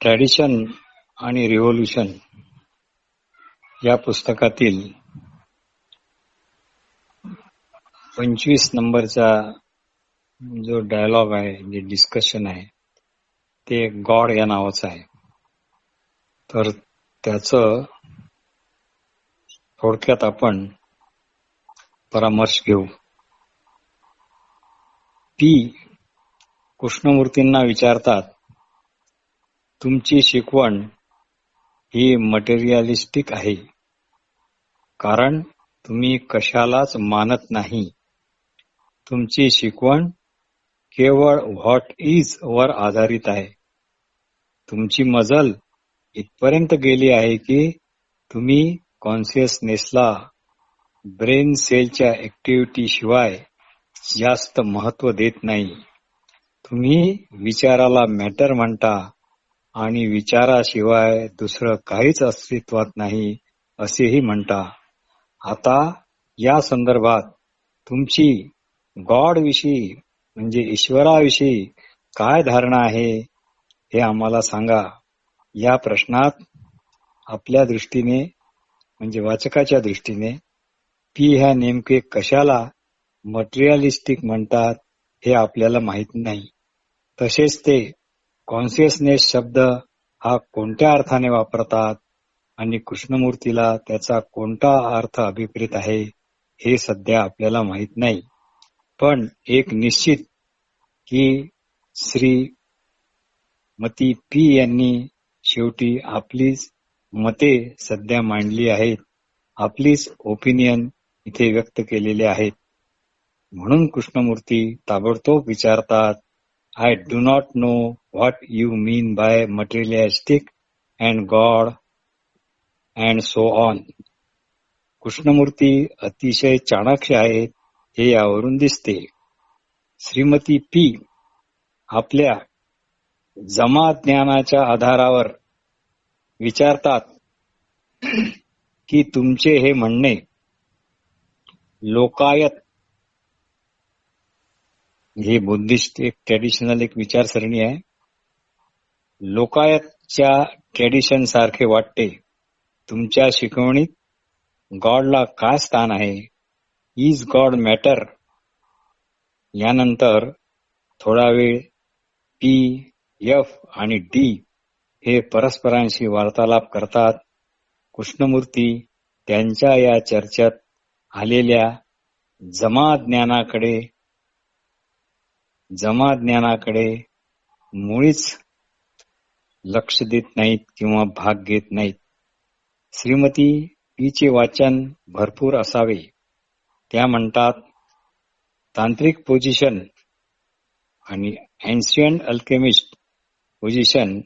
Tradition आणि revolution या पुस्तकातील 25 नंबरचा जो डायलॉग आहे, जे डिस्कशन आहे, ते गॉड या नावाचं आहे. तर त्याचं थोडक्यात आपण परामर्श घेऊ. पी कृष्णमूर्तींना विचारतात, तुमची शिकवण ही मटेरियलिस्टिक आहे, कारण तुम्ही कशालाच मानत नाही. तुमची शिकवण केवळ व्हॉट इज वर आधारित आहे. तुमची मजल इथपर्यंत गेली आहे की तुम्ही कॉन्शियसनेसला ब्रेन सेलच्या ऍक्टिव्हिटी शिवाय जास्त महत्व देत नाही. तुम्ही विचाराला मॅटर म्हणता आणि विचाराशिवाय दुसरं काहीच अस्तित्वात नाही असेही म्हणता. आता या संदर्भात तुमची गॉड विषयी म्हणजे ईश्वराविषयी काय धारणा आहे हे आम्हाला सांगा. या प्रश्नात आपल्या दृष्टीने म्हणजे वाचकाच्या दृष्टीने पी ह्या नेमके कशाला मटेरियलिस्टिक म्हणतात हे आपल्याला माहित नाही. तसेच ते कॉन्शियसनेस शब्द हा कोणत्या अर्थाने वापरतात आणि कृष्णमूर्तीला त्याचा कोणता अर्थ अभिप्रेत आहे हे सध्या आपल्याला माहित नाही. पण एक निश्चित की श्रीमती पी यांनी शेवटी आपलीच मते सध्या मांडली आहेत, आपलीच ओपिनियन इथे व्यक्त केलेले आहेत. म्हणून कृष्णमूर्ती ताबडतोब विचारतात, I do not know what you mean by materialistic and God and so on. Krishnamurthy अतिशय चाणाक्ष आहेत हे यावरून दिसते. श्रीमती पी आपल्या जमा ज्ञानाच्या आधारावर विचारतात की तुमचे हे म्हणणे लोकायत, हे बुद्धिस्ट एक ट्रॅडिशनल एक विचारसरणी आहे, लोकायतच्या ट्रॅडिशन सारखे वाटते. तुमच्या शिकवणीत गॉडला काय स्थान आहे? Is God matter? यानंतर थोडा वेळ पी, एफ आणि डी हे परस्परांशी वार्तालाप करतात. कृष्णमूर्ती त्यांच्या या चर्चेत आलेल्या जमा ज्ञानाकडे मुळीच लक्ष देत नाहीत किंवा भाग घेत नाहीत. श्रीमती पीचे वाचन भरपूर असावे. त्या म्हणतात, तांत्रिक पोझिशन आणि ancient alchemist position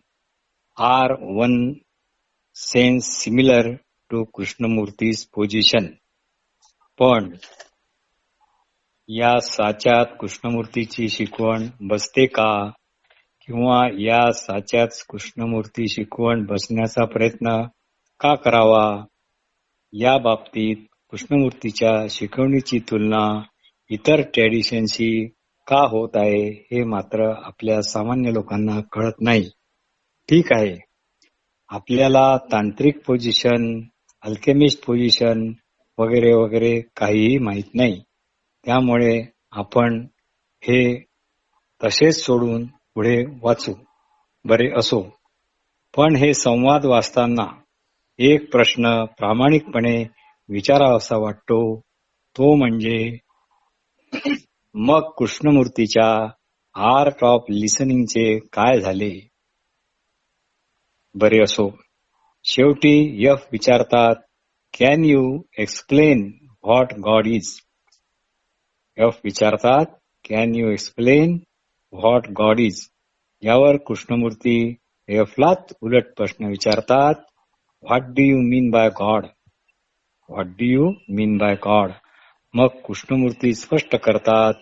are one sense similar to Krishnamurti's position. पण या साच्यात कृष्णमूर्तीची शिकवण बसते का? किंवा या साच्यात कृष्णमूर्ती शिकवण बसण्याचा प्रयत्न का करावा? या बाबतीत कृष्णमूर्तीच्या शिकवणीची तुलना इतर ट्रॅडिशनशी का होत आहे हे मात्र आपल्या सामान्य लोकांना कळत नाही. ठीक आहे, आपल्याला तांत्रिक पोझिशन, अल्केमिस्ट पोझिशन वगैरे वगैरे काहीही माहित नाही. त्यामुळे आपण हे तसेच सोडून पुढे वाचू. बरे असो. पण हे संवाद वाचताना एक प्रश्न प्रामाणिकपणे विचारावासा वाटतो. तो म्हणजे मग कृष्णमूर्तीच्या आर्ट ऑफ लिसनिंगचे काय झाले? बरे असो. शेवटी एफ विचारतात, can you explain what God is? F विचारतात, can you explain what God is? यावर कृष्णमूर्ती एफलाच उलट प्रश्न विचारतात, what do you mean by God? What do you mean by God? मग कृष्णमूर्ती स्पष्ट करतात,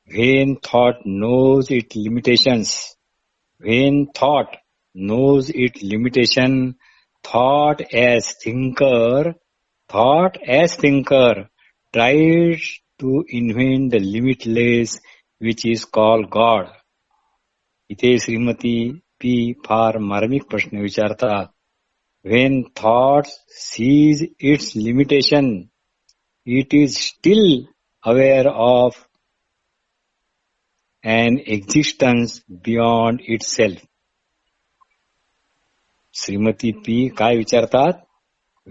when thought knows it limitations, when thought knows its limitation, thought as thinker tries to invent the limitless which is called God. इथे Shrimati P फार मार्मिक प्रश्न विचारतात. When thought sees its limitation, it is still aware of an existence beyond itself. Shrimati P काय विचारतात?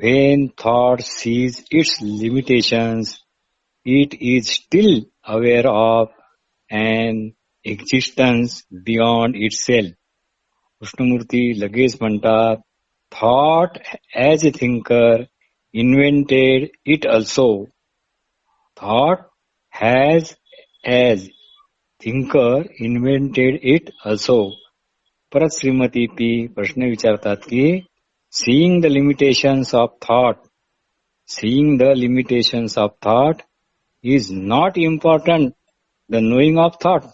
When thought sees its limitations, it is still aware of an existence beyond itself. Krishnamurthy लगेच म्हणतात, thought as a thinker invented it also. Thought has as thinker invented it also. परत Shrimati P प्रश्न विचारतात की seeing the limitations of thought is not important the knowing of thought.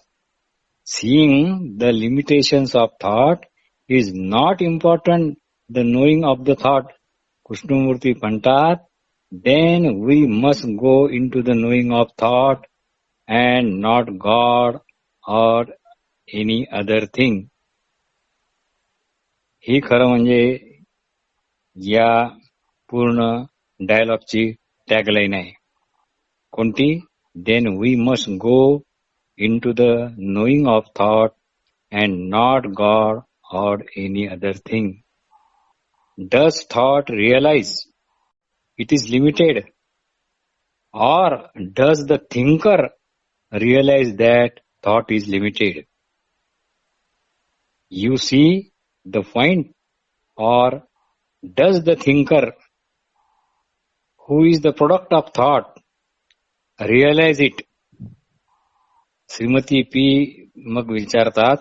Seeing the limitations of thought is not important the knowing of the thought. Krishnamurthy म्हणतात, then we must go into the knowing of thought and not God or any other thing. ही खरं म्हणजे या पूर्ण डायलॉगची tagline आहे. कोणती? Then we must go into the knowing of thought and not God or any other thing. Does thought realize it is limited, or does the thinker realize that thought is limited? You see the point, or does the thinker, who is the product of thought, realize it? Shrimati P मग विचारतात,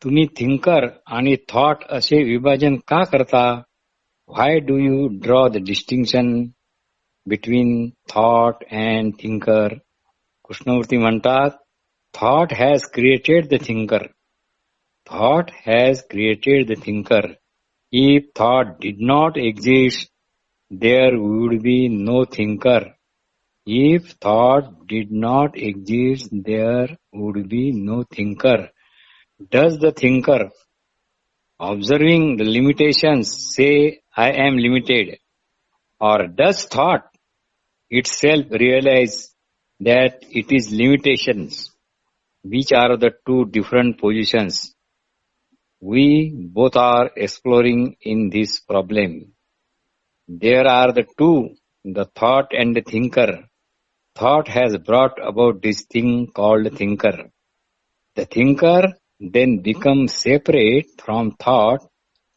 तुम्ही thinker आणि thought असे विभाजन का करता? Why do you draw the distinction between thought and thinker? Krishnamurthy म्हणतात, thought has created the thinker. Thought has created the thinker. If thought did not exist, there would be no thinker. If thought did not exist, there would be no thinker. Does the thinker, observing the limitations, say, I am limited? Or does thought itself realize that it is limitations? Which are the two different positions? We both are exploring in this problem. There are the two, the thought and the thinker. Thought has brought about this thing called thinker. The thinker then becomes separate from thought.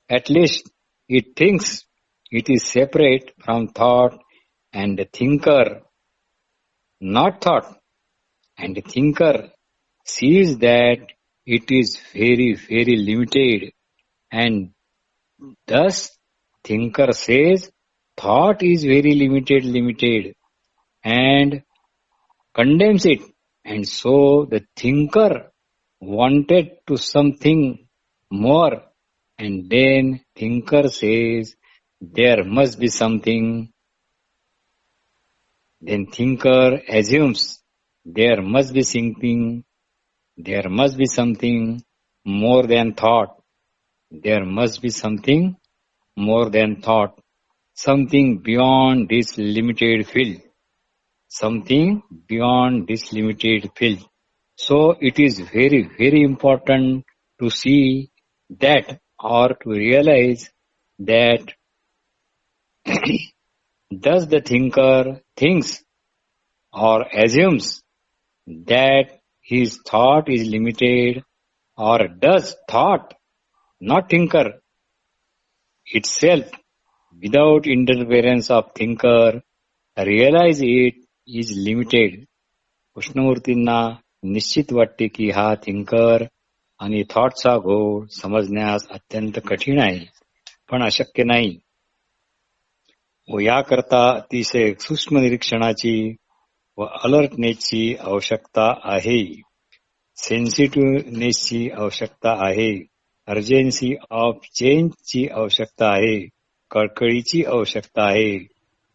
At least it thinks it is separate from thought and the thinker, not thought. And the thinker sees that it is very, very limited, and thus thinker says thought is very limited, and condemns it. And so the thinker wanted to something more, and then thinker says there must be something. Then thinker assumes there must be something. There must be something more than thought. There must be something more than thought. Something beyond this limited field. Something beyond this limited field. So it is very, very important to see that, or to realize that does the thinker thinks or assumes that his thought is limited, or does thought, not thinker, itself, without interference of thinker, realize it is limited? कृष्णमूर्तींना निश्चित वाटते की हा thinker आणि थॉटचा घोळ समजण्यास अत्यंत कठीण आहे, पण अशक्य नाही. व याकरता अतिशय सूक्ष्म निरीक्षणाची व अलर्टनेसची आवश्यकता आहे. सेन्सिटिव्हनेसची आवश्यकता आहे. अर्जन्सी ऑफ चेंजची आवश्यकता आहे. कळकळीची आवश्यकता आहे.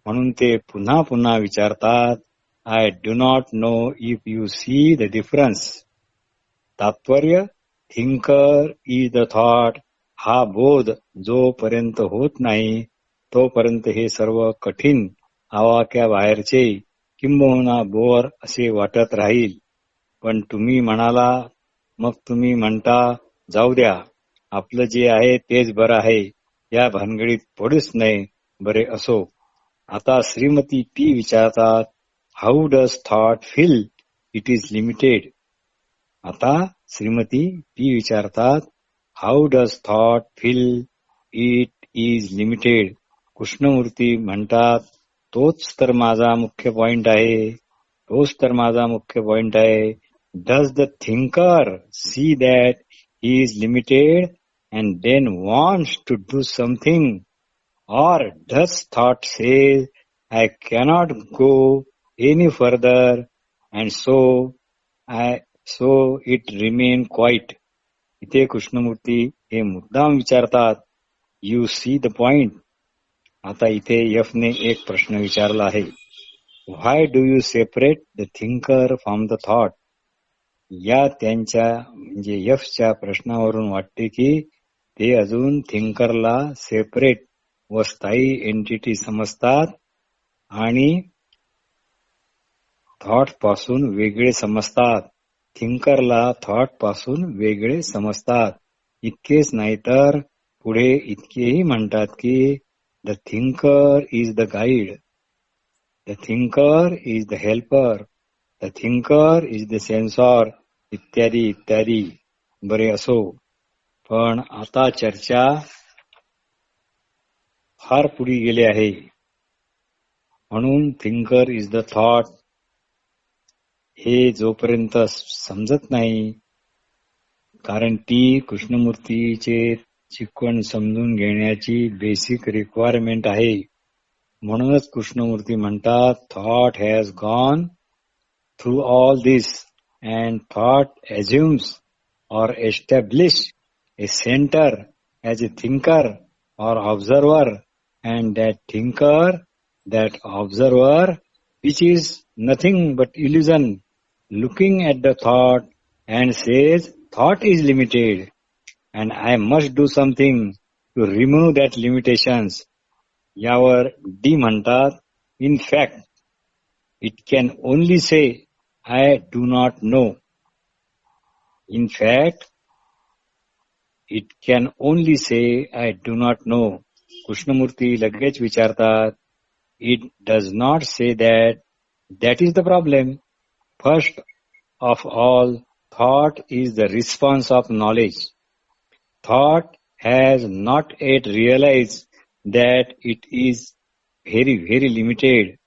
म्हणून ते पुन्हा पुन्हा विचारतात, आय do not know if you see the difference. तात्पर्य, थिंकर इज द थॉट, हा बोध जोपर्यंत होत नाही तोपर्यंत हे सर्व कठीण आवाक्याबाहेरचे किंबहुना बोर असे वाटत राहील. पण तुम्ही म्हणाला, मग तुम्ही म्हणता जाऊ द्या, आपलं जे आहे तेच बरं आहे, या भानगडीत पडूच नये. बरे असो. आता श्रीमती पी विचारतात, how does thought feel it is limited. आता श्रीमती पी विचारतात, how does thought feel it is limited. Krishnamurthy म्हणतात, तोच तर माझा मुख्य पॉइंट आहे, तोच तर माझा मुख्य पॉइंट आहे. Does the thinker see that he is limited and then wants to do something, or does thought says I cannot go any further and so it remain quiet. इथे कृष्णमूर्ती हे मुद्दाम विचारतात, यू सी द पॉइंट. आता इथे F ने एक प्रश्न विचारला आहे, why do you separate the thinker from the thought. या त्यांच्या म्हणजे एफच्या प्रश्नावरून वाटते की ते अजून थिंकरला सेपरेट व स्थायी एंटिटी समजतात आणि थॉट पासून वेगळे समजतात. थिंकरला थॉट पासून वेगळे समजतात. इतकेच नाही तर पुढे इतकेही म्हणतात की the thinker is the guide, the thinker is the helper, the thinker is the censor, इत्यादी इत्यादी. बरे असो, पण आता चर्चा फार पुढे गेली आहे. म्हणून थिंकर इज द थॉट हे जोपर्यंत समजत नाही, कारण ती कृष्णमूर्तीचे शिकवण समजून घेण्याची बेसिक रिक्वायरमेंट आहे. म्हणूनच कृष्णमूर्ती म्हणतात, thought has gone through all this and thought assumes or establish a center as a thinker or observer, and that thinker, that observer, which is nothing but illusion, looking at the thought and says thought is limited and I must do something to remove that limitations. Yavar D म्हणतात, in fact it can only say I do not know. In fact, it can only say, I do not know. Krishnamurthy लगेच विचारतात, it does not say that. That is the problem. First of all, thought is the response of knowledge. Thought has not yet realized that it is very, very limited.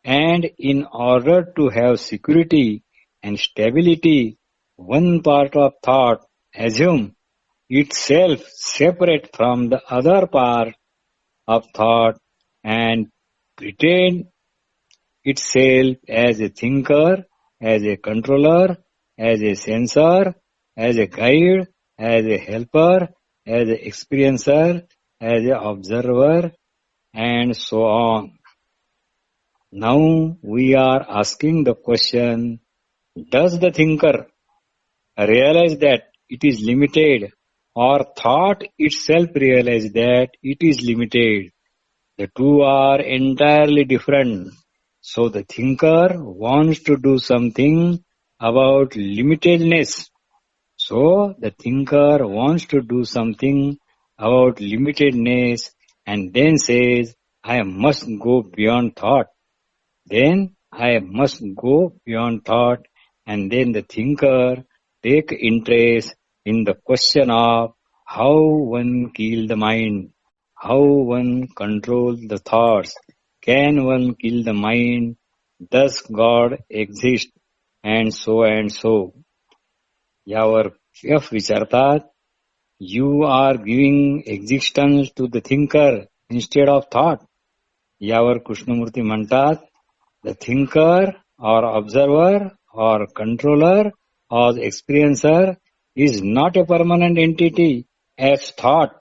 And in order to have security and stability, one part of thought assume itself separate from the other part of thought and pretend itself as a thinker, as a controller, as a sensor, as a guide, as a helper, as an experiencer, as an observer, and so on. Now we are asking the question, does the thinker realize that it is limited, or thought itself realize that it is limited? The two are entirely different. So the thinker wants to do something about limitedness. So the thinker wants to do something about limitedness and then says, I must go beyond thought. Then I must go beyond thought, and then the thinker take interest in the question of how one kill the mind, how one control the thoughts, can one kill the mind, does God exist, and so and so. Yavar F विचारतात, you are giving existence to the thinker instead of thought. यावर कृष्णमूर्ती म्हणतात, the thinker or observer or controller or experiencer is not a permanent entity as thought.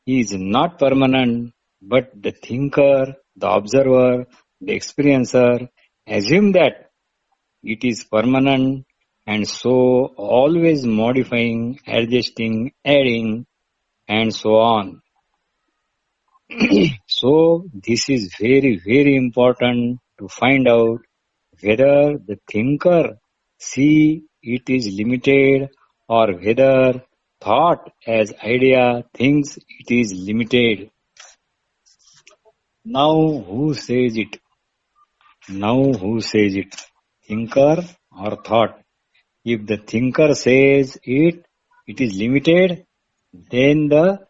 He is not permanent, but the thinker, the observer, the experiencer assume that it is permanent and so always modifying, adjusting, adding, and so on. So this is very, very important to find out whether the thinker see it is limited or whether thought as idea thinks it is limited. Now who says it? Now who says it? Thinker or thought? If the thinker says it is limited, then the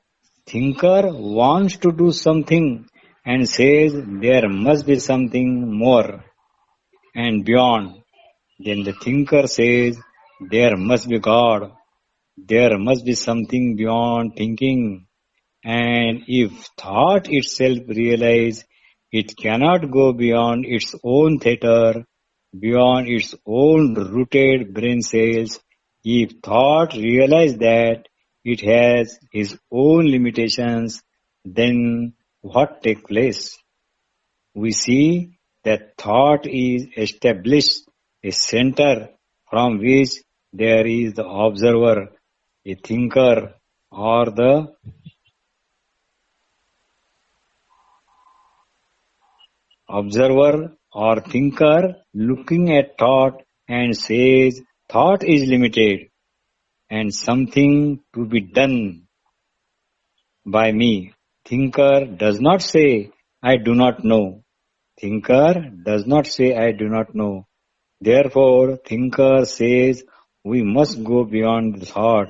thinker wants to do something and says there must be something more and beyond. Then the thinker says there must be God, there must be something beyond thinking. And if thought itself realize it cannot go beyond its own theater, beyond its own rooted brain cells, if thought realize that it has its own limitations, then what takes place? We see that thought is established a center from which there is the observer, a thinker, or the observer or thinker looking at thought and says thought is limited and something to be done by me. Thinker does not say I do not know. Thinker does not say I do not know. Therefore, thinker says we must go beyond the thought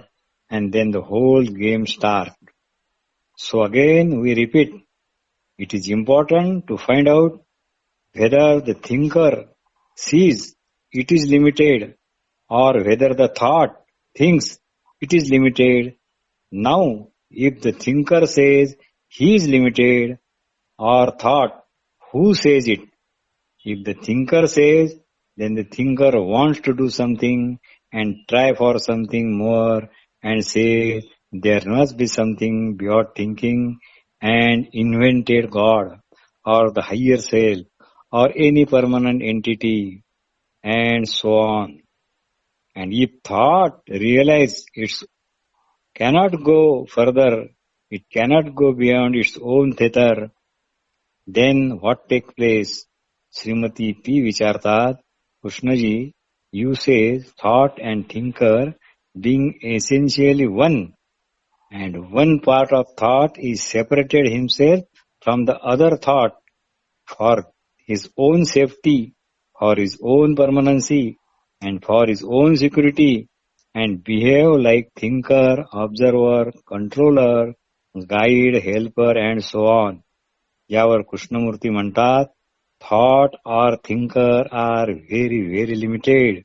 and then the whole game starts. So again we repeat, it is important to find out whether the thinker sees it is limited or whether the thought thinks it is limited. Now, if the thinker says he is limited or thought, who says it? If the thinker says, then the thinker wants to do something and try for something more and say there must be something beyond thinking and invented God or the higher self or any permanent entity and so on. And if thought realize it cannot go further, it cannot go beyond its own theater, then what takes place? Srimati P. विचारतात, Krishnaji, you say thought and thinker being essentially one, and one part of thought is separated himself from the other thought for his own safety, for his own permanency, and for his own security, and behave like thinker, observer, controller, guide, helper, and so on. यावर कृष्णमूर्ती म्हणतात, thought or thinker are very, very limited,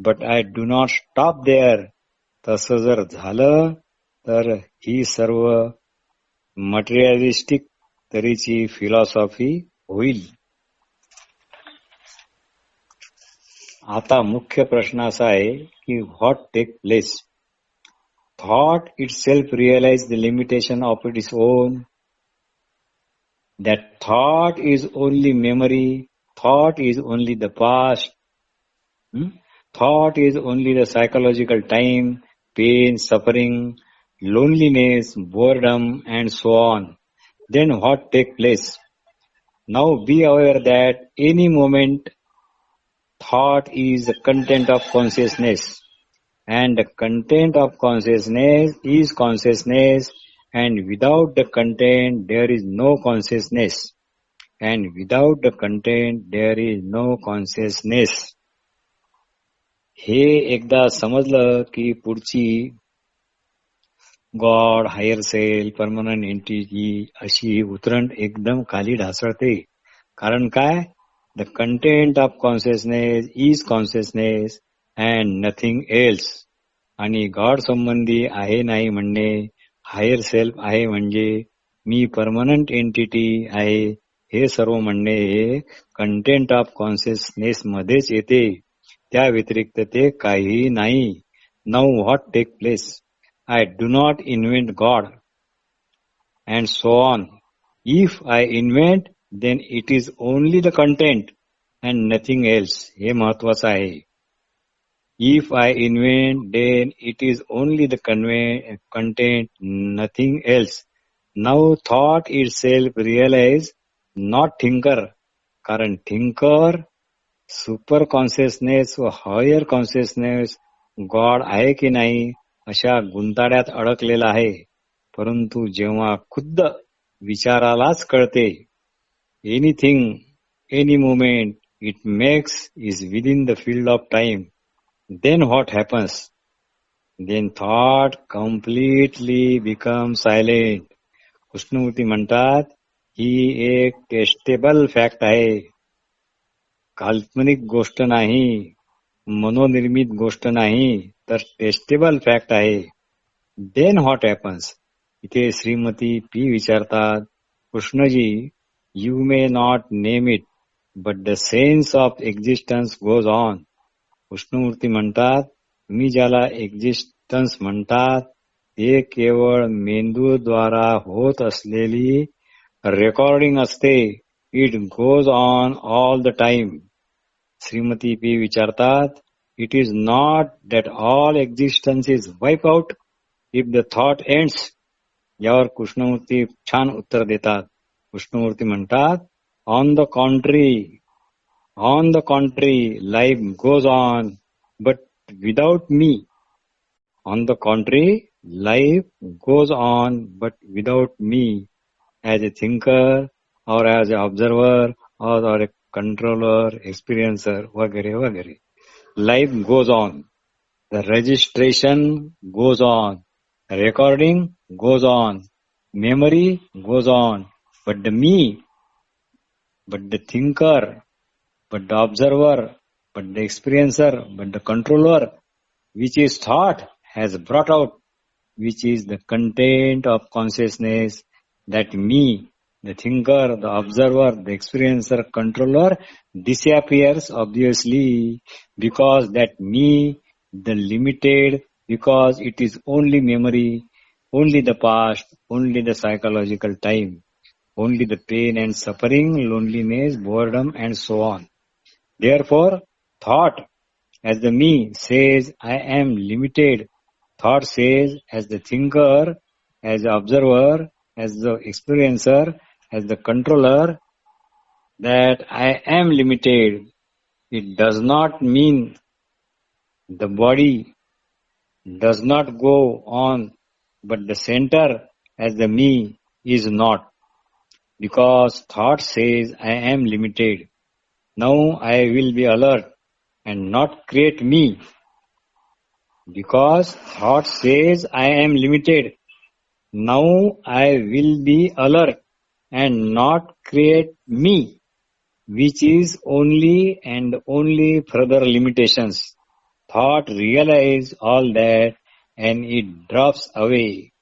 but I do not stop there. तसं जर झालं तर ही सर्व materialistic तरीची philosophy होईल. आता मुख्य प्रश्न असा आहे की what take place? Thought itself realize the limitation of its own. That thought is only memory, thought is only the past, thought is only the psychological time, pain, suffering, loneliness, boredom, and so on. Then what takes place? Now be aware that any moment thought is the content of consciousness, and the content of consciousness is consciousness. And without the content, there is no consciousness. And without the content, there is no consciousness. हे एकदा समजलं की पुढची god, higher self, permanent entity अशी उतरण एकदम खाली ढासळते. कारण काय? The content of consciousness is consciousness and nothing else. आणि गॉड संबंधी आहे नाही म्हणणे, हायर सेल्फ आहे म्हणजे मी परमनंट एंटिटी आहे हे सर्व म्हणणे हे कंटेंट ऑफ कॉन्शियसनेस मध्येच येते. त्या व्यतिरिक्त ते काहीही नाही. Now what take place? I do not invent God and so on. If I invent then it is only the content and nothing else. हे महत्वाचं आहे. If I invent, then it is only the content, nothing else. Now thought itself realize, not thinker. कारण thinker, super consciousness व higher consciousness God आहे की नाही अशा गुंताड्यात अडकलेला आहे. परंतु जेव्हा खुद्द विचारालाच कळते, anything, any moment it makes is within the field of time, then what happens? Then thought completely becomes silent. Krishnamurthy म्हणतात, ही एक टेस्टेबल फॅक्ट आहे, काल्पनिक गोष्ट नाही, मनोनिर्मित गोष्ट नाही, तर टेस्टेबल फॅक्ट आहे. Then what happens? इथे श्रीमती पी विचारतात, Krishnaji, you may not name it, but the sense of existence goes on. Krishnamurti म्हणतात, मी ज्याला एक्झिस्टन्स म्हणतात ते केवळ मेंदूद्वारा होत असलेली रेकॉर्डिंग असते. It goes on all the time. Shrimati P विचारतात, it is not that all existence is wipe out if the thought ends. यावर कृष्णमूर्ती छान उत्तर देतात. कृष्णमूर्ती म्हणतात, on the contrary, life goes on, but without me. On the contrary, life goes on, but without me, as a thinker or as an observer or a controller, experiencer, वगैरे वगैरे. Life goes on. The registration goes on. Recording goes on. Memory goes on. But the me, but the thinker, but the observer, but the experiencer, but the controller, which is thought, has brought out, which is the content of consciousness, that me, the thinker, the observer, the experiencer, controller, disappears obviously, because that me, the limited, because it is only memory, only the past, only the psychological time, only the pain and suffering, loneliness, boredom, and so on. Therefore, thought as the me says, I am limited. Thought says, as the thinker, as the observer, as the experiencer, as the controller, that I am limited. It does not mean the body does not go on, but the center as the me is not. Because thought says, I am limited. Now I will be alert and not create me. Because thought says I am limited. Now I will be alert and not create me, which is only and only further limitations. Thought realize all that and it drops away.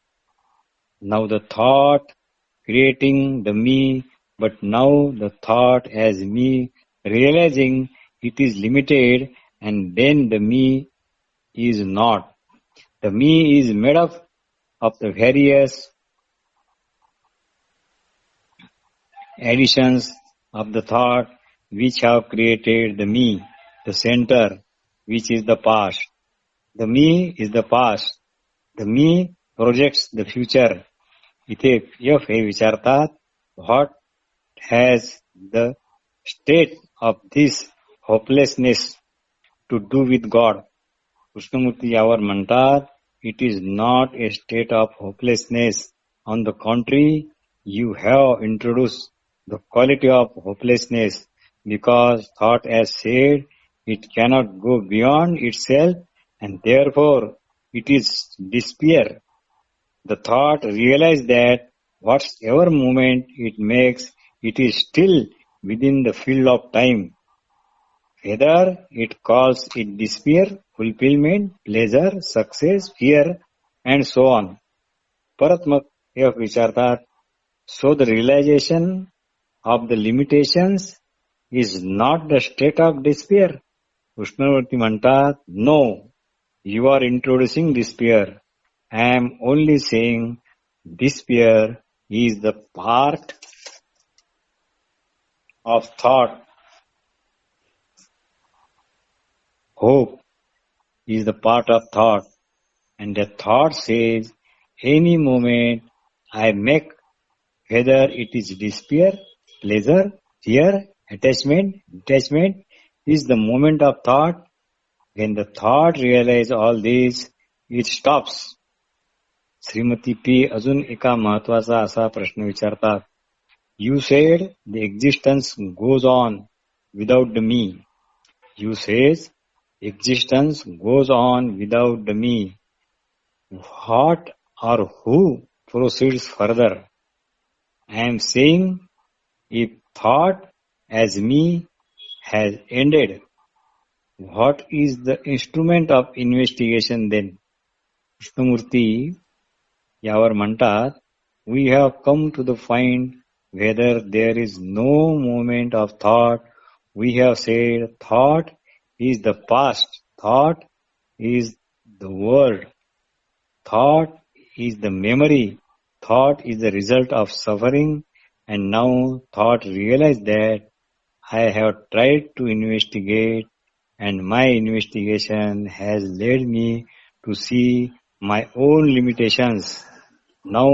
Now the thought creating the me, but now the thought as me realizing it is limited, and then the me is not. The me is made up of the various additions of the thought which have created the me, the center, which is the past. The me is the past. The me projects the future. इथे F हे विचारतात, what has the state of this hopelessness to do with God. Krishnamurti यावर म्हणतात, it is not a state of hopelessness. On the contrary, you have introduce the quality of hopelessness, because thought as said it cannot go beyond itself, and therefore it is despair. The thought realizes that whatever movement it makes, it is still within the field of time. Whether it calls it despair, fulfillment, pleasure, success, fear, and so on. परत मग हे विचारतात, so the realization of the limitations is not the state of despair. Krishnamurthy म्हणतात, no, you are introducing despair. I am only saying despair is the part of thought. Hope is the part of thought, and the thought says, any moment I make, whether it is despair, pleasure, fear, attachment, detachment, is the moment of thought. When the thought realizes all this, it stops. Shrimati P अजून एका महत्वाचा असा प्रश्न विचारतात. You said the existence goes on without the me. You says existence goes on without the me. What or who proceeds further? I am saying, if thought as me has ended, what is the instrument of investigation then? Krishnamurti यावर म्हणतात, we have come to the find whether there is no moment of thought. We have said thought is the past, thought is the world, thought is the memory, thought is the result of suffering, and now thought realized that I have tried to investigate, and my investigation has led me to see my own limitations. Now,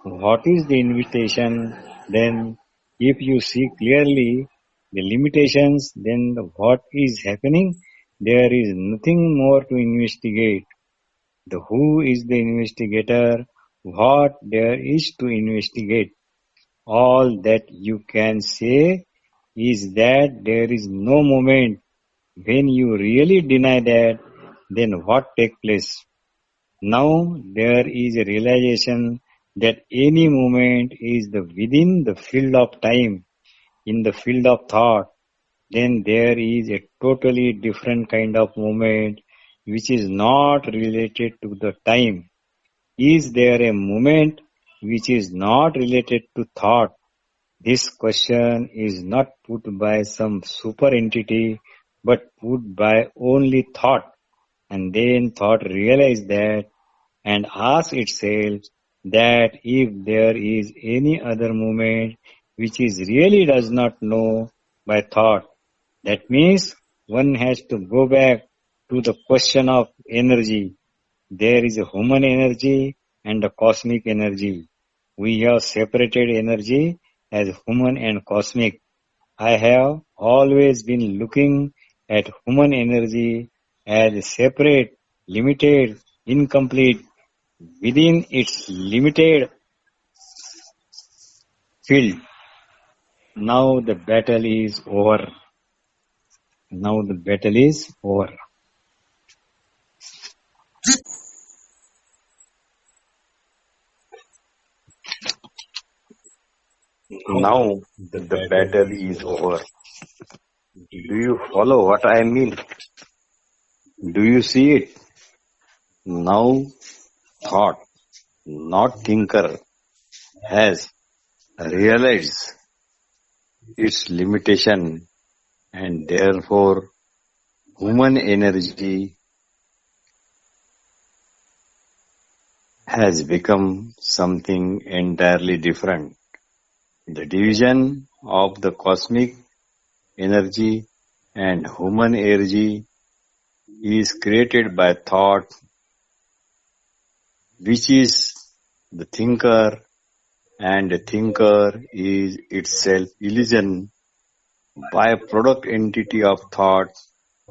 what is the invitation then? If you see clearly the limitations, then what is happening? There is nothing more to investigate. The who is the investigator? What there is to investigate? All that you can say is that there is no moment. When you really deny that, then what takes place? Now there is a realization that any moment is within the field of time, in the field of thought. Then there is a totally different kind of moment which is not related to the time. Is there a moment which is not related to thought? This question is not put by some super entity, but put by only thought. And then thought realizes that and asks itself that if there is any other moment which is really does not know by thought, that means one has to go back to the question of energy. There is a human energy and a cosmic energy. We have separated energy as human and cosmic. I have always been looking at human energy as separate, limited, incomplete, within its limited field. Now the battle is over. Now the battle is over. Now the battle is over. Do you follow what I mean? Do you see it? Now thought, not thinker, has realized its limitation, and therefore human energy has become something entirely different. The division of the cosmic energy and human energy is created by thought, which is the thinker, and the thinker is itself illusion, byproduct entity of thought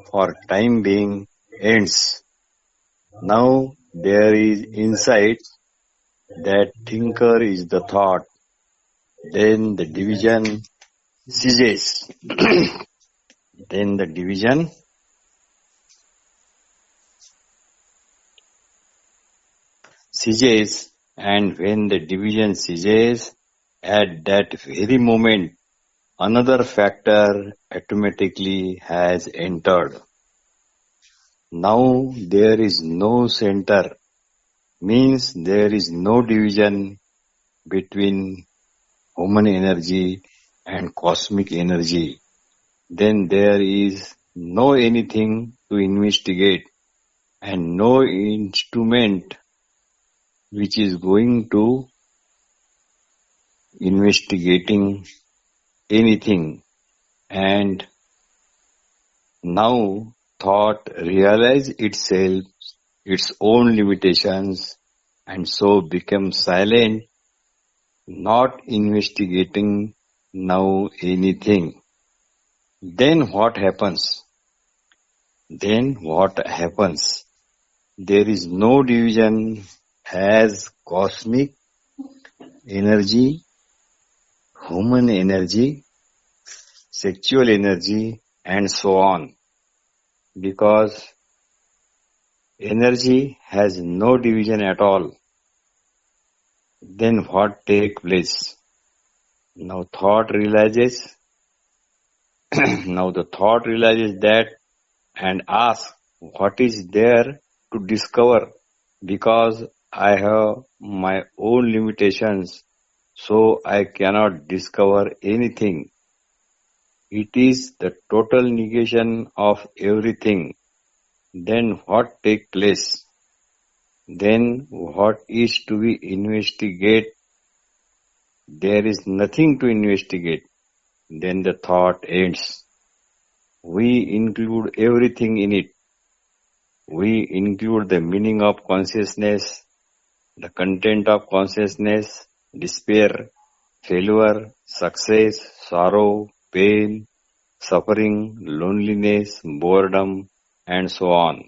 for time being ends. Now there is insight that thinker is the thought. Then the division ceases. Then the division ceases, and when the division ceases, at that very moment, another factor automatically has entered. Now there is no center, means there is no division between human energy and cosmic energy. Then there is no anything to investigate and no instrument which is going to investigating anything. And now thought realizes itself, its own limitations, and so becomes silent, not investigating now anything. Then what happens? There is no division as cosmic energy, human energy, sexual energy, and so on. Because energy has no division at all. Then what takes place? Now the thought realizes that and asks what is there to discover, because I have my own limitations, so I cannot discover anything. It is the total negation of everything. Then what takes place? Then what is to be investigated? There is nothing to investigate. Then the thought ends. We include everything in it. We include the meaning of consciousness, the content of consciousness, despair, failure, success, sorrow, pain, suffering, loneliness, boredom, and so on.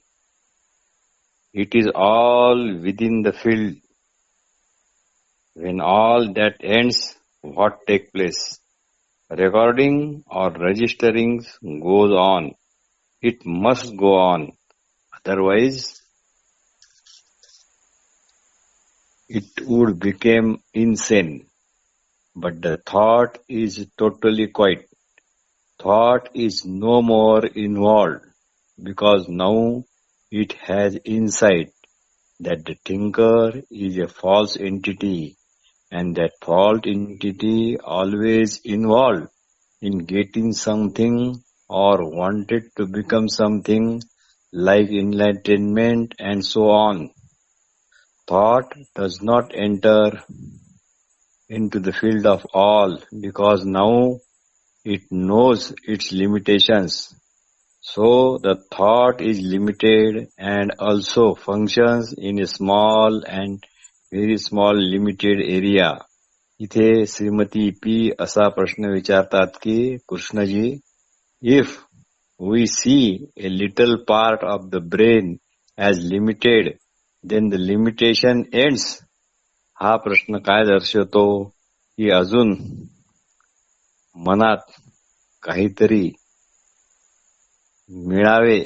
It is all within the field. When all that ends, what takes place? Recording or registering goes on. It must go on. Otherwise, it would become insane. But the thought is totally quiet. Thought is no more involved, because now it has insight that the thinker is a false entity, and that false entity always involved in getting something or wanted to become something like enlightenment and so on. Thought does not enter into the field of all, because now it knows its limitations. So the thought is limited and also functions in a small and very small limited area. इथे Shrimati P असा प्रश्न विचारतात की Krishnaji, if we see a little part of the brain as limited, then the limitation ends. हा प्रश्न काय दर्शवतो की अजून मनात काहीतरी मिळावे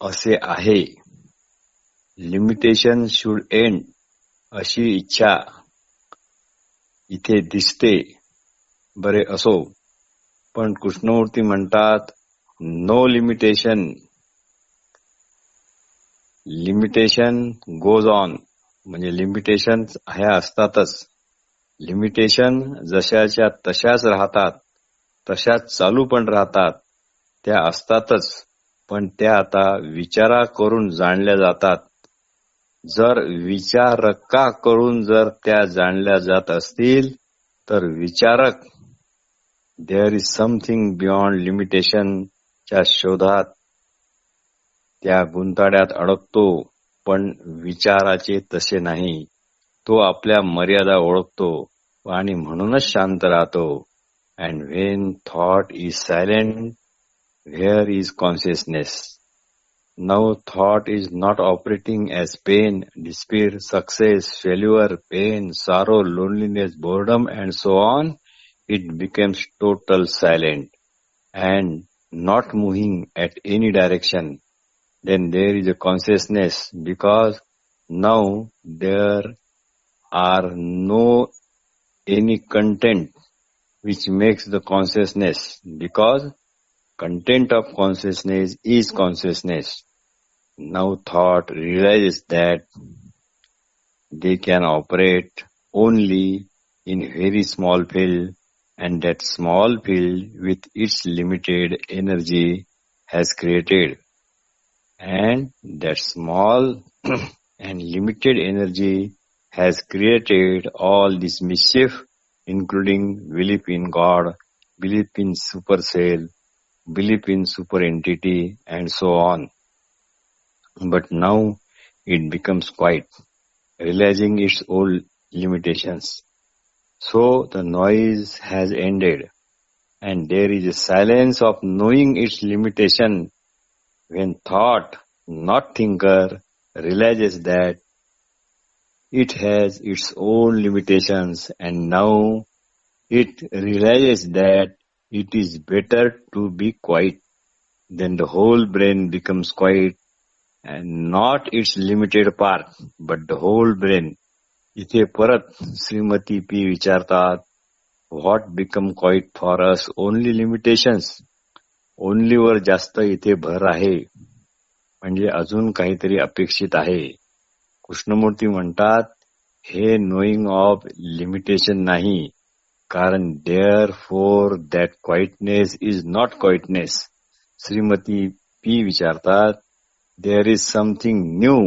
असे आहे. लिमिटेशन शुड एंड अशी इच्छा इथे दिसते. बरे असो, पण कृष्णमूर्ती म्हणतात no limitation. Limitation goes on. म्हणजे लिमिटेशन ह्या असतातच. लिमिटेशन जशाच्या तशाच राहतात, तशाच चालू पण राहतात. त्या असतातच, पण त्या आता विचारा करून जाणल्या जातात. जर विचारकाकडून जर त्या जाणल्या जात असतील तर विचारक there is something beyond limitation च्या शोधात त्या गुंताड्यात अडकतो. पण विचाराचे तसे नाही. तो आपल्या मर्यादा ओळखतो आणि म्हणूनच शांत राहतो. And when thought is silent, where is consciousness? Now thought is not operating as pain, despair, success, failure, pain, sorrow, loneliness, boredom, and so on. It becomes total silent and not moving at any direction. Then there is a consciousness, because now there are no any content which makes the consciousness, because content of consciousness is consciousness. Now thought realizes that they can operate only in very small field, and that small field with its limited energy has created. And that small and limited energy has created all this mischief, including belief in God, belief in super cell, belief in super entity, and so on. but now it becomes quiet, realizing its old limitations. So the noise has ended, and there is a silence of knowing its limitation when thought, not thinker, realizes that it has its own limitations, and now it realizes that it is better to be quiet. Then the whole brain becomes quiet, and not its limited part, but the whole brain. इथे परत Shrimati P विचारतात, what become quiet for us only limitations. Only वर जास्त इथे भर आहे, म्हणजे अजून काहीतरी अपेक्षित आहे. कृष्णमूर्ती म्हणतात, हे नोईंग ऑफ लिमिटेशन नाही, कारण therefore that quietness is not quietness. Shrimati P विचारतात, there is something new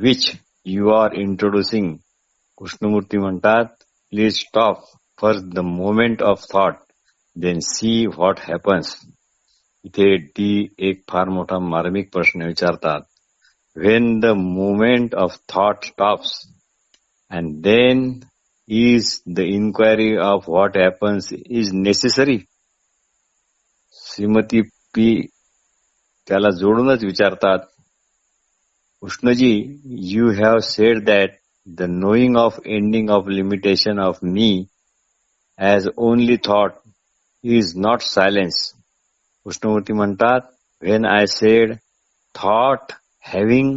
which you are introducing. Krishnamurti म्हणतात, please stop first the moment of thought, then see what happens. इथे डी एक फार मोठा मार्मिक प्रश्न विचारतात. When the moment of thought stops, and then is the inquiry of what happens is necessary. Shrimati P त्याला जोडूनच विचारतात, Krishnaji, you have said that the knowing of ending of limitation of me as only thought is not silence. Krishnamurthy म्हणतात, when I said thought having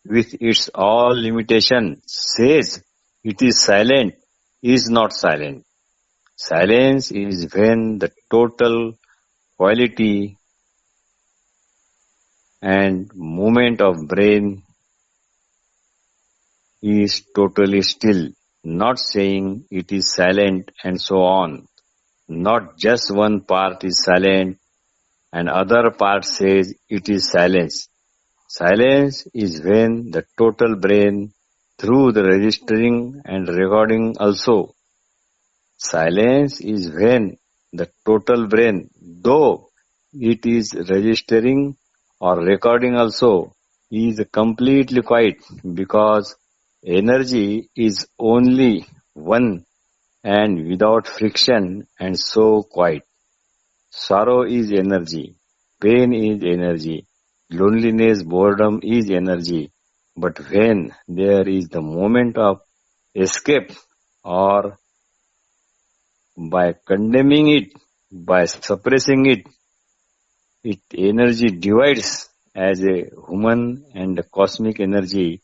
with its all limitation says it is silent is not silent. Silence is when the total quality and movement of brain is totally still, not saying it is silent and so on. Not just one part is silent and other part says it is silence. Silence is when the total brain, through the registering and recording also. Silence is when the total brain, though it is registering or recording also, is completely quiet, because energy is only one and without friction and so quiet. Sorrow is energy, pain is energy, loneliness, boredom is energy. But when there is the moment of escape, or by condemning it, by suppressing it, energy divides as a human and a cosmic energy.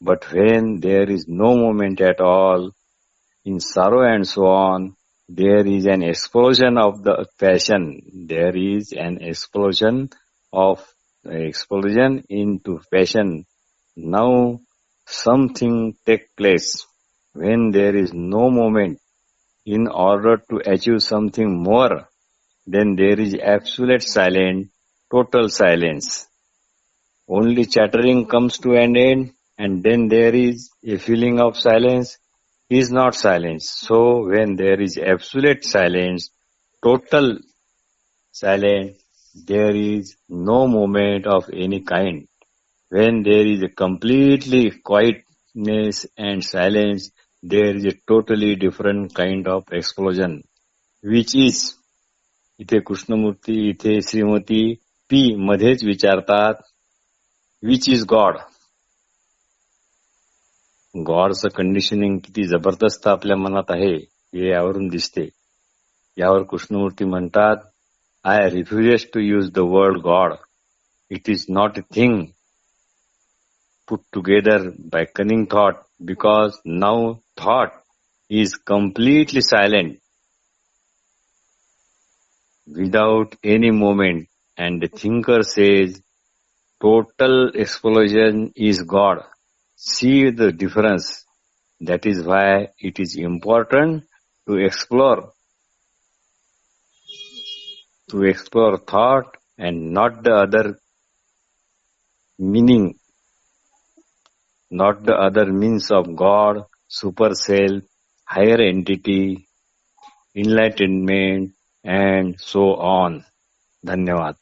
But when there is no moment at all, in sorrow and so on, there is an explosion of the passion. There is an explosion into passion. Now something takes place. When there is no moment, in order to achieve something more, then there is absolute silence, total silence. Only chattering comes to an end, and then there is a feeling of silence is not silence. So when there is absolute silence, total silence, there is no movement of any kind. When there is a completely quietness and silence, there is a totally different kind of explosion, which is, इथे कृष्णमूर्ती, इथे Shrimati P मध्येच विचारतात, which is God. गॉडचं conditioning किती जबरदस्त आपल्या मनात आहे हे यावरून दिसते. यावर कृष्णमूर्ती म्हणतात, I refuses to use the word God. It is not a thing put together by cunning thought, because now thought is completely silent, without any moment, and the thinker says total explosion is God. See the difference. That is why it is important to explore thought and not the other meaning, not the other means of God, super self, higher entity, enlightenment, and so on. धन्यवाद.